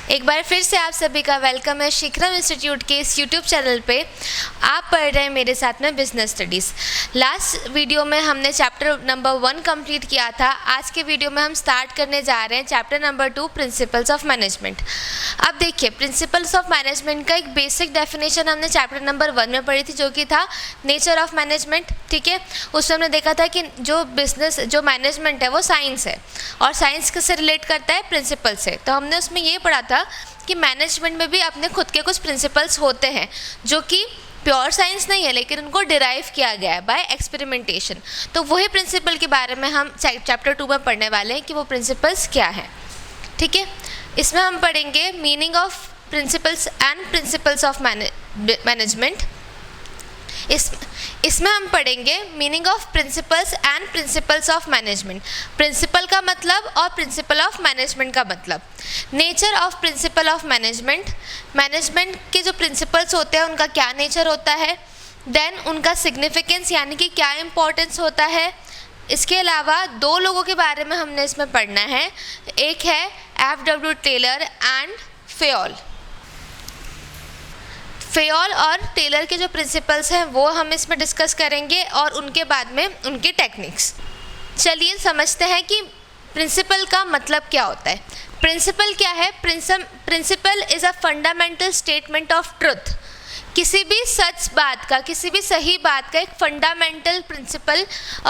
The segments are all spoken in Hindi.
एक बार फिर से आप सभी का वेलकम है शिखरम इंस्टीट्यूट के इस यूट्यूब चैनल पे। आप पढ़ रहे हैं मेरे साथ में बिजनेस स्टडीज़। लास्ट वीडियो में हमने चैप्टर नंबर 1 कंप्लीट किया था। आज के वीडियो में हम स्टार्ट करने जा रहे हैं chapter number 2 principles of management. अब देखिए, प्रिंसिपल्स ऑफ मैनेजमेंट का एक बेसिक डेफिनेशन हमने चैप्टर नंबर 1 में पढ़ी थी, जो कि था नेचर ऑफ मैनेजमेंट। ठीक है, उसमें हमने देखा था कि जो मैनेजमेंट है वो साइंस है, और साइंस किससे रिलेट करता है? प्रिंसिपल से। तो हमने उसमें ये पढ़ा था कि मैनेजमेंट में भी अपने खुद के कुछ प्रिंसिपल्स होते हैं, जो कि प्योर साइंस नहीं है, लेकिन उनको डिराइव किया गया है बाय एक्सपेरिमेंटेशन। तो वही प्रिंसिपल के बारे में हम चैप्टर 2 में पढ़ने वाले हैं कि वो प्रिंसिपल्स क्या हैं। ठीक है, इसमें हम पढ़ेंगे meaning of principles and principles of management. इसमें हम पढ़ेंगे meaning of principles and principles of management. Principle का मतलब और प्रिंसिपल ऑफ मैनेजमेंट का मतलब। Nature of principle of management, management के जो प्रिंसिपल्स होते हैं उनका क्या नेचर होता है, देन उनका सिग्निफिकेंस यानी कि क्या इम्पोर्टेंस होता है। इसके अलावा 2 लोगों के बारे में हमने इसमें पढ़ना है, एक है F.W. Taylor and Fayol. Fayol और टेलर के जो प्रिंसिपल्स हैं वो हम इसमें डिस्कस करेंगे, और उनके बाद में उनके टेक्निक्स। चलिए समझते हैं कि प्रिंसिपल का मतलब क्या होता है। प्रिंसिपल क्या है? Principle is a fundamental statement of truth. किसी भी सच बात का, किसी भी सही बात का एक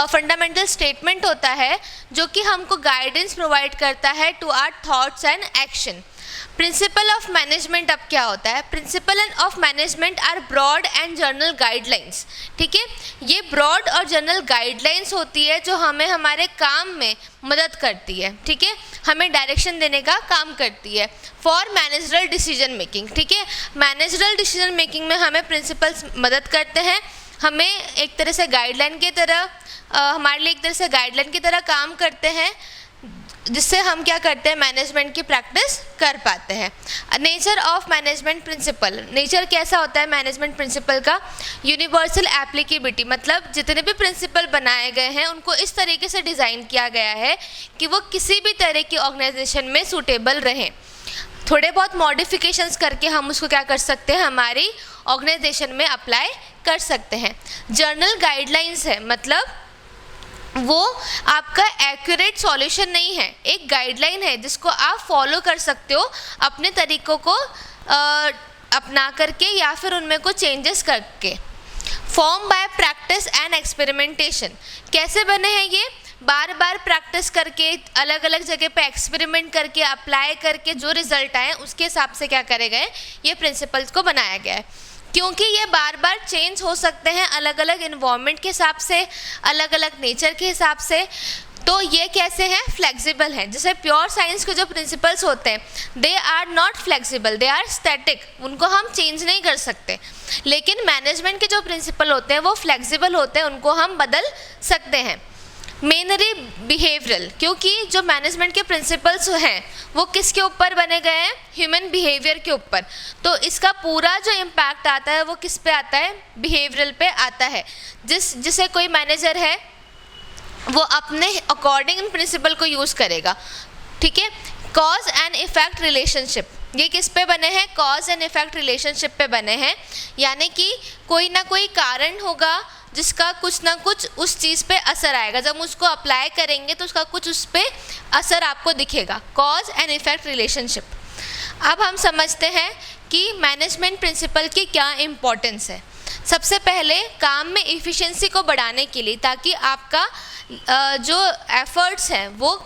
फंडामेंटल स्टेटमेंट होता है, जो कि हमको गाइडेंस प्रोवाइड करता है to our thoughts and action. Principle of management अब क्या होता है? Principle of management are broad and general guidelines. ठीक है, ये ब्रॉड और जनरल गाइडलाइंस होती है जो हमें हमारे काम में मदद करती है। ठीक है, हमें डायरेक्शन देने का काम करती है फॉर मैनेजरल डिसीजन मेकिंग। ठीक है, मैनेजरल डिसीजन मेकिंग में हमें प्रिंसिपल्स मदद करते हैं, हमें एक तरह से गाइडलाइन की तरह हमारे लिए एक तरह से गाइडलाइन की तरह काम करते हैं, जिससे हम क्या करते हैं? मैनेजमेंट की प्रैक्टिस कर पाते हैं। Nature of management principle, nature कैसा होता है मैनेजमेंट प्रिंसिपल का? यूनिवर्सल एप्लीकेबिलिटी, मतलब जितने भी प्रिंसिपल बनाए गए हैं उनको इस तरीके से डिज़ाइन किया गया है कि वो किसी भी तरह की ऑर्गेनाइजेशन में सूटेबल रहें। थोड़े बहुत मॉडिफिकेशंस करके हम उसको क्या कर सकते हैं? हमारी ऑर्गेनाइजेशन में अप्लाई कर सकते हैं। जर्नल गाइडलाइंस है, मतलब वो आपका एक्यूरेट सॉल्यूशन नहीं है, एक गाइडलाइन है जिसको आप फॉलो कर सकते हो अपने तरीक़ों को अपना करके या फिर उनमें कुछ चेंजेस करके। Form by practice and experimentation, कैसे बने हैं ये? बार बार प्रैक्टिस करके, अलग अलग जगह पे एक्सपेरिमेंट करके, अप्लाई करके जो रिजल्ट आए उसके हिसाब से क्या करे गए? ये प्रिंसिपल्स को बनाया गया है। क्योंकि ये बार बार चेंज हो सकते हैं अलग अलग इन्वायरमेंट के हिसाब से, अलग अलग नेचर के हिसाब से, तो ये कैसे हैं? फ्लेक्सिबल हैं। जैसे प्योर साइंस के जो प्रिंसिपल्स होते हैं, they are not flexible, they are static, उनको हम चेंज नहीं कर सकते। लेकिन मैनेजमेंट के जो प्रिंसिपल होते हैं वो फ्लेक्सिबल होते हैं, उनको हम बदल सकते हैं। मेनली बिहेवियरल, क्योंकि जो मैनेजमेंट के प्रिंसिपल्स हैं वो किसके ऊपर बने गए हैं? ह्यूमन बिहेवियर के ऊपर। तो इसका पूरा जो इम्पैक्ट आता है वो किस पे आता है? बिहेवियरल पे आता है। जिसे कोई मैनेजर है वो अपने अकॉर्डिंग इन प्रिंसिपल को यूज़ करेगा। ठीक है, कॉज एंड इफेक्ट रिलेशनशिप, ये किस पे बने हैं? कॉज एंड इफेक्ट रिलेशनशिप पे बने हैं, यानी कि कोई ना कोई कारण होगा जिसका कुछ ना कुछ उस चीज़ पे असर आएगा। जब उसको अप्लाई करेंगे तो उसका कुछ उस पर असर आपको दिखेगा। Cause and effect relationship. अब हम समझते हैं कि मैनेजमेंट प्रिंसिपल की क्या इम्पोर्टेंस है। सबसे पहले काम में इफ़िशिएंसी को बढ़ाने के लिए, ताकि आपका जो एफर्ट्स हैं वो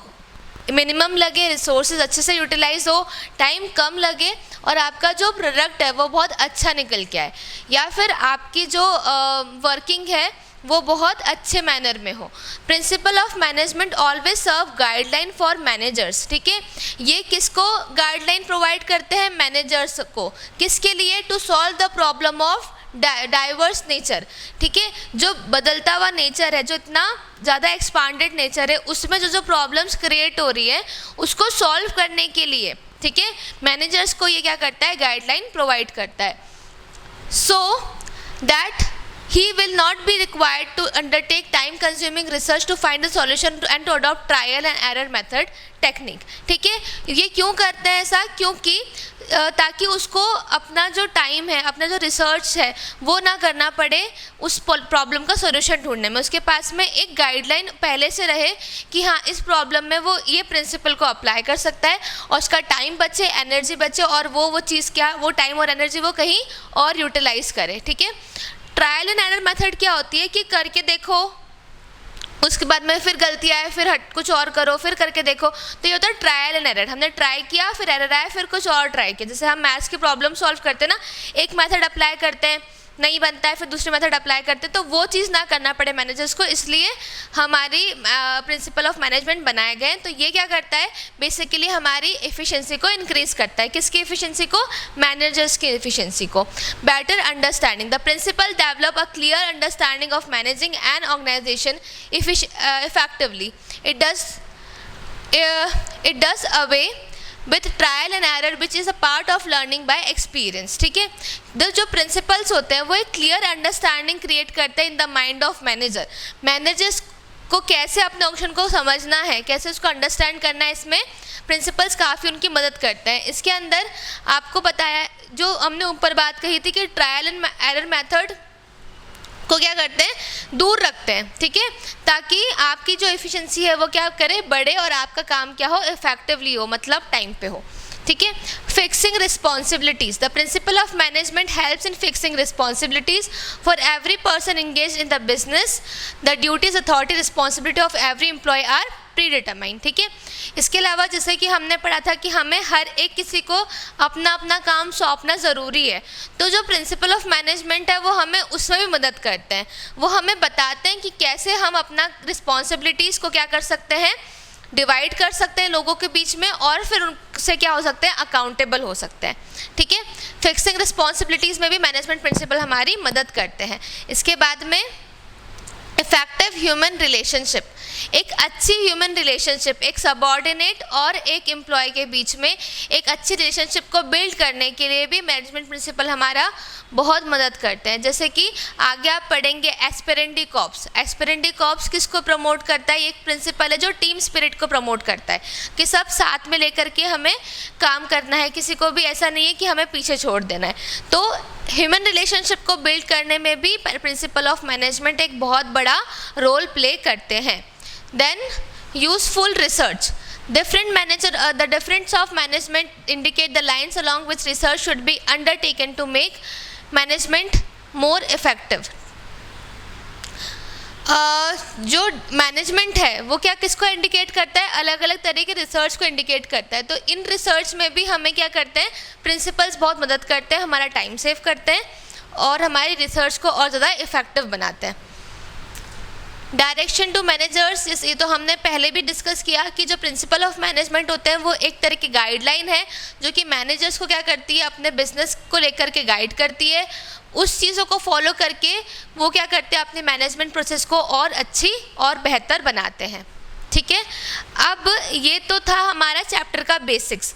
मिनिमम लगे, रिसोर्सेज अच्छे से यूटिलाइज हो, टाइम कम लगे, और आपका जो प्रोडक्ट है वो बहुत अच्छा निकल के आए, या फिर आपकी जो वर्किंग है वो बहुत अच्छे मैनर में हो। Principle of management always serve guideline for managers. ठीक है, ये किसको गाइडलाइन प्रोवाइड करते हैं? मैनेजर्स को। किसके लिए? To solve the problem of diverse nature. ठीक है, जो बदलता हुआ नेचर है, जो इतना ज़्यादा एक्सपांडेड नेचर है, उसमें जो प्रॉब्लम्स क्रिएट हो रही है उसको सॉल्व करने के लिए, ठीक है, मैनेजर्स को ये क्या करता है? गाइडलाइन प्रोवाइड करता है, so that he will not be required to undertake time consuming research to find the solution and to adopt trial and error method technique. ठीक है, ये क्यों करते हैं ऐसा? क्योंकि ताकि उसको अपना जो टाइम है, अपना जो रिसर्च है, वो ना करना पड़े उस प्रॉब्लम का सॉल्यूशन ढूंढने में. उसके पास में एक गाइडलाइन पहले से रहे कि हाँ इस प्रॉब्लम में वो ये प्रिंसिपल को अप्लाई कर सकता है और उसका टाइम बचे, एनर्जी बचे और वो चीज़ क्या, वो टाइम और एनर्जी वो कहीं और यूटिलाइज करे. ठीक है, ट्रायल एंड एरर मेथड क्या होती है कि करके देखो, उसके बाद में फिर गलती आए, फिर कुछ और करो, फिर करके देखो. तो ये होता है ट्रायल एंड एरर. हमने ट्राई किया, फिर एरर आया, फिर कुछ और ट्राई किया. जैसे हम मैथ्स की प्रॉब्लम सॉल्व करते हैं ना, एक मेथड अप्लाई करते हैं, नहीं बनता है, फिर दूसरी मेथड अप्लाई करते हैं, तो वो चीज़ ना करना पड़े मैनेजर्स को, इसलिए हमारी प्रिंसिपल ऑफ मैनेजमेंट बनाए गए. तो ये क्या करता है, बेसिकली हमारी एफिशिएंसी को इंक्रीज करता है. किसकी एफिशिएंसी को? मैनेजर्स की एफिशिएंसी को. Better understanding. The principle develop a clear understanding of managing an organization effectively. It does away with trial and error which is a part of learning by experience. ठीक है, जो प्रिंसिपल्स होते हैं वो एक क्लियर अंडरस्टैंडिंग क्रिएट करते हैं in the mind of manager. Managers को कैसे अपने ऑप्शन को समझना है, कैसे उसको अंडरस्टैंड करना है, इसमें प्रिंसिपल्स काफ़ी उनकी मदद करते हैं. इसके अंदर आपको बताया, जो हमने ऊपर बात कही थी कि ट्रायल एंड एरर मैथड को क्या करते हैं, दूर रखते हैं. ठीक है, ताकि आपकी जो एफिशिएंसी है वो क्या करे, बढ़े और आपका काम क्या हो, इफेक्टिवली हो, मतलब टाइम पे हो. ठीक है, fixing responsibilities. The principle of management helps in fixing responsibilities for every person engage in the business. The duties, authority, responsibility of every employee are predetermined. ठीक है, इसके अलावा जैसे कि हमने पढ़ा था कि हमें हर एक किसी को अपना अपना काम सौंपना ज़रूरी है. तो जो प्रिंसिपल ऑफ मैनेजमेंट है वो हमें उसमें भी मदद करते हैं. वो हमें बताते हैं कि कैसे हम अपना रिस्पॉन्सिबिलिटीज़ को क्या कर सकते हैं, डिवाइड कर सकते हैं लोगों के बीच में, और फिर उनसे क्या हो सकते हैं, अकाउंटेबल हो सकते हैं. ठीक है, फिक्सिंग रिस्पॉन्सिबिलिटीज़ में भी मैनेजमेंट प्रिंसिपल हमारी मदद करते हैं. इसके बाद में इफेक्टिव ह्यूमन रिलेशनशिप. एक अच्छी ह्यूमन रिलेशनशिप, एक सबॉर्डिनेट और एक एम्प्लॉय के बीच में एक अच्छी रिलेशनशिप को बिल्ड करने के लिए भी मैनेजमेंट प्रिंसिपल हमारा बहुत मदद करते हैं. जैसे कि आगे आप पढ़ेंगे एस्पिरेंडी कॉर्प्स. एस्पिरेंडी कॉर्प्स किसको प्रमोट करता है, एक प्रिंसिपल है जो टीम स्पिरिट को प्रमोट करता है कि सब साथ में लेकर के हमें काम करना है, किसी को भी ऐसा नहीं है कि हमें पीछे छोड़ देना है. तो ह्यूमन रिलेशनशिप को बिल्ड करने में भी प्रिंसिपल ऑफ मैनेजमेंट एक बहुत बड़ा रोल प्ले करते हैं. Then useful research. The difference of management indicate the lines along which research should be undertaken to make management more effective. जो मैनेजमेंट है वो क्या किसको इंडिकेट करता है, अलग अलग तरह के रिसर्च को इंडिकेट करता है. तो इन रिसर्च में भी हमें क्या करते हैं, प्रिंसिपल्स बहुत मदद करते हैं, हमारा टाइम सेव करते हैं और हमारी रिसर्च को और ज़्यादा इफेक्टिव बनाते हैं. डायरेक्शन टू मैनेजर्स, ये तो हमने पहले भी डिस्कस किया कि जो प्रिंसिपल ऑफ मैनेजमेंट होते हैं वो एक तरह की गाइडलाइन है जो कि मैनेजर्स को क्या करती है, अपने बिजनेस को लेकर के गाइड करती है. उस चीज़ों को फॉलो करके वो क्या करते हैं, अपने मैनेजमेंट प्रोसेस को और अच्छी और बेहतर बनाते हैं. ठीक है, अब ये तो था हमारा चैप्टर का बेसिक्स.